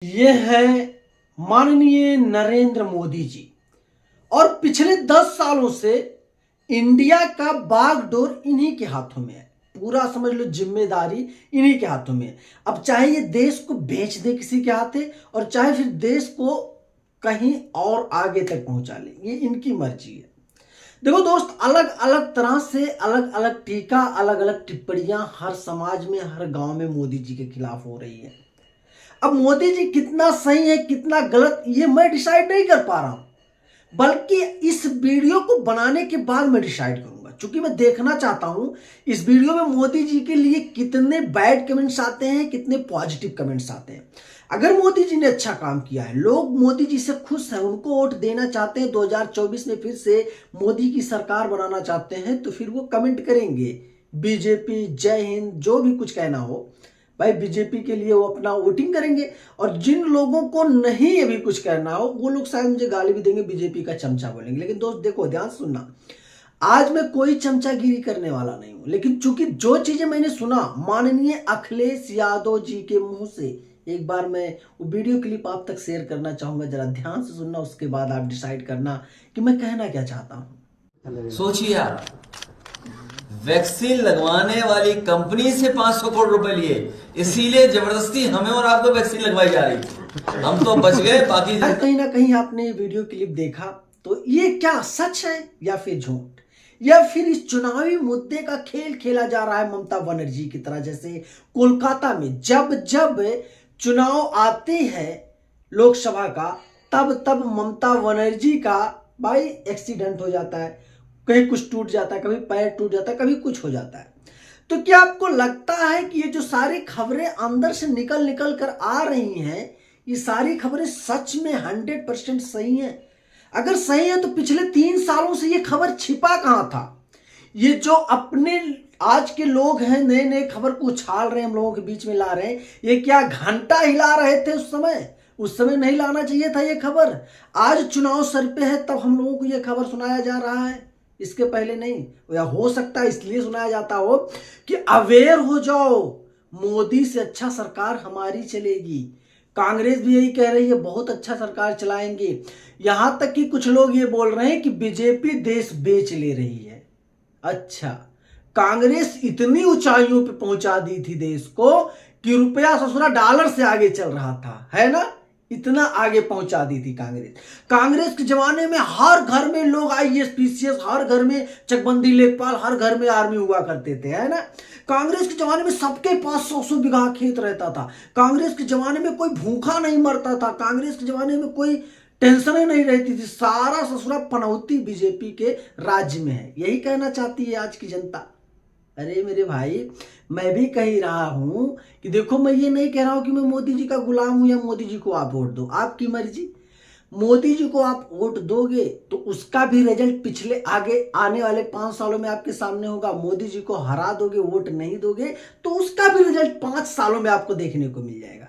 ये है माननीय नरेंद्र मोदी जी और पिछले 10 सालों से इंडिया का बागडोर इन्हीं के हाथों में है। पूरा समझ लो जिम्मेदारी इन्हीं के हाथों में है। अब चाहे ये देश को बेच दे किसी के हाथे और चाहे फिर देश को कहीं और आगे तक पहुंचा ले, ये इनकी मर्जी है। देखो दोस्त, अलग अलग तरह से अलग अलग टीका, अलग अलग टिप्पणियां हर समाज में, हर गांव में मोदी जी के खिलाफ हो रही है। अब मोदी जी कितना सही है कितना गलत ये मैं डिसाइड नहीं कर पा रहा हूं, बल्कि इस वीडियो को बनाने के बाद मैं डिसाइड करूंगा, क्योंकि मैं देखना चाहता हूं इस वीडियो में मोदी जी के लिए कितने बैड कमेंट्स आते हैं, कितने पॉजिटिव कमेंट्स आते हैं। अगर मोदी जी ने अच्छा काम किया है, लोग मोदी जी से खुश हैं, उनको वोट देना चाहते हैं, 2024 में फिर से मोदी की सरकार बनाना चाहते हैं, तो फिर वो कमेंट करेंगे बीजेपी जय हिंद, जो भी कुछ कहना हो भाई, बीजेपी के लिए वो अपना वोटिंग करेंगे। और जिन लोगों को नहीं अभी कुछ करना हो वो लोग शायद मुझे गाली भी देंगे, बीजेपी का चमचा बोलेंगे। लेकिन दोस्त देखो, ध्यान सुनना, आज मैं कोई चमचागिरी करने वाला नहीं हूं, लेकिन चूंकि जो चीजें मैंने सुना माननीय अखिलेश यादव जी के मुंह से, एक बार मैं वो वीडियो क्लिप आप तक शेयर करना चाहूंगा, जरा ध्यान से सुनना, उसके बाद आप डिसाइड करना कि मैं कहना क्या चाहता हूं। सोचिए यार, वैक्सीन लगवाने वाली कंपनी से 500 करोड़ रुपए लिए, इसीलिए जबरदस्ती हमें और आपको वैक्सीन लगवाई जा रही। हम तो बच गए, बाकी कहीं ना कहीं आपने वीडियो क्लिप देखा, तो ये क्या सच है या फिर झूठ, या फिर इस चुनावी मुद्दे का खेल खेला जा रहा है ममता बनर्जी की तरह। जैसे कोलकाता में जब जब चुनाव आते हैं लोकसभा का, तब तब ममता बनर्जी का भाई एक्सीडेंट हो जाता है, कहीं कुछ टूट जाता है, कभी पैर टूट जाता है, कभी कुछ हो जाता है। तो क्या आपको लगता है कि ये जो सारी खबरें अंदर से निकल निकल कर आ रही हैं, ये सारी खबरें सच में 100% सही हैं? अगर सही है तो पिछले 3 सालों से ये खबर छिपा कहां था? ये जो अपने आज के लोग हैं, नए नए खबर को उछाल रहे हैं, हम लोगों के बीच में ला रहे हैं, ये क्या घंटा हिला रहे थे उस समय? उस समय नहीं लाना चाहिए था ये खबर। आज चुनाव सर पे है तब हम लोगों को ये खबर सुनाया जा रहा है, इसके पहले नहीं। या हो सकता है इसलिए सुनाया जाता हो कि अवेयर हो जाओ, मोदी से अच्छा सरकार हमारी चलेगी। कांग्रेस भी यही कह रही है, बहुत अच्छा सरकार चलाएंगे। यहां तक कि कुछ लोग ये बोल रहे हैं कि बीजेपी देश बेच ले रही है। अच्छा, कांग्रेस इतनी ऊंचाइयों पे पहुंचा दी थी देश को कि रुपया ससुरा डॉलर से आगे चल रहा था, है ना? इतना आगे पहुंचा दी थी कांग्रेस। कांग्रेस के जमाने में हर घर में लोग आईएएस पीसीएस, हर घर में चकबंदी लेखपाल, हर घर में आर्मी हुआ करते थे, है ना? कांग्रेस के जमाने में सबके पास 100 बीघा खेत रहता था। कांग्रेस के जमाने में कोई भूखा नहीं मरता था। कांग्रेस के जमाने में कोई टेंशन नहीं रहती थी। सारा ससुरा पनौती बीजेपी के राज्य में है। यही कहना चाहती है आज की जनता। अरे मेरे भाई, मैं भी कह रहा हूं कि देखो, मैं ये नहीं कह रहा हूं कि मैं मोदी जी का गुलाम हूं या मोदी जी को आप वोट दो, आपकी मर्जी। मोदी जी को आप वोट दोगे तो उसका भी रिजल्ट पिछले आगे आने वाले 5 सालों में आपके सामने होगा। मोदी जी को हरा दोगे, वोट नहीं दोगे, तो उसका भी रिजल्ट 5 सालों में आपको देखने को मिल जाएगा।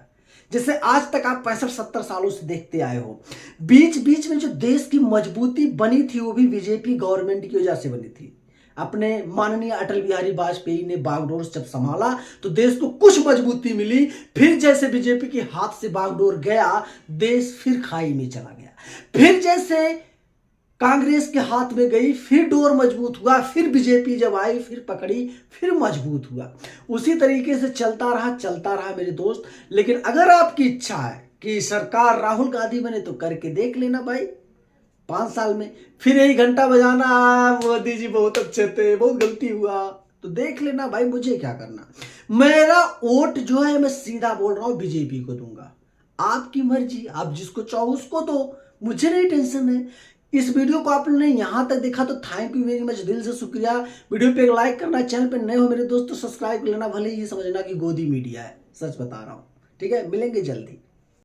जैसे आज तक आप 65-70 सालों से देखते आए हो, बीच बीच में जो देश की मजबूती बनी थी वो भी बीजेपी गवर्नमेंट की वजह से बनी थी। अपने माननीय अटल बिहारी वाजपेयी ने बागडोर जब संभाला तो देश को कुछ मजबूती मिली। फिर जैसे बीजेपी के हाथ से बागडोर गया, देश फिर खाई में चला गया। फिर जैसे कांग्रेस के हाथ में गई, फिर डोर मजबूत हुआ। फिर बीजेपी जब आई, फिर पकड़ी, फिर मजबूत हुआ। उसी तरीके से चलता रहा मेरे दोस्त। लेकिन अगर आपकी इच्छा है कि सरकार राहुल गांधी बने तो करके देख लेना भाई, 5 साल में फिर यही घंटा बजाना, मोदी जी बहुत अच्छे थे, बहुत गलती हुआ, तो देख लेना भाई, मुझे क्या करना। मेरा वोट जो है, मैं सीधा बोल रहा हूं, बीजेपी को दूंगा। आपकी मर्जी, आप जिसको चाहो उसको दो, मुझे नहीं टेंशन है। इस वीडियो को आप लोगों ने यहां तक देखा तो थैंक यू वेरी मच, दिल से शुक्रिया। वीडियो पे एक लाइक करना, चैनल पे नए हो मेरे दोस्तों सब्सक्राइब कर लेना, भले ही समझना कि गोदी मीडिया है, सच बता रहा हूं। ठीक है, मिलेंगे जल्दी।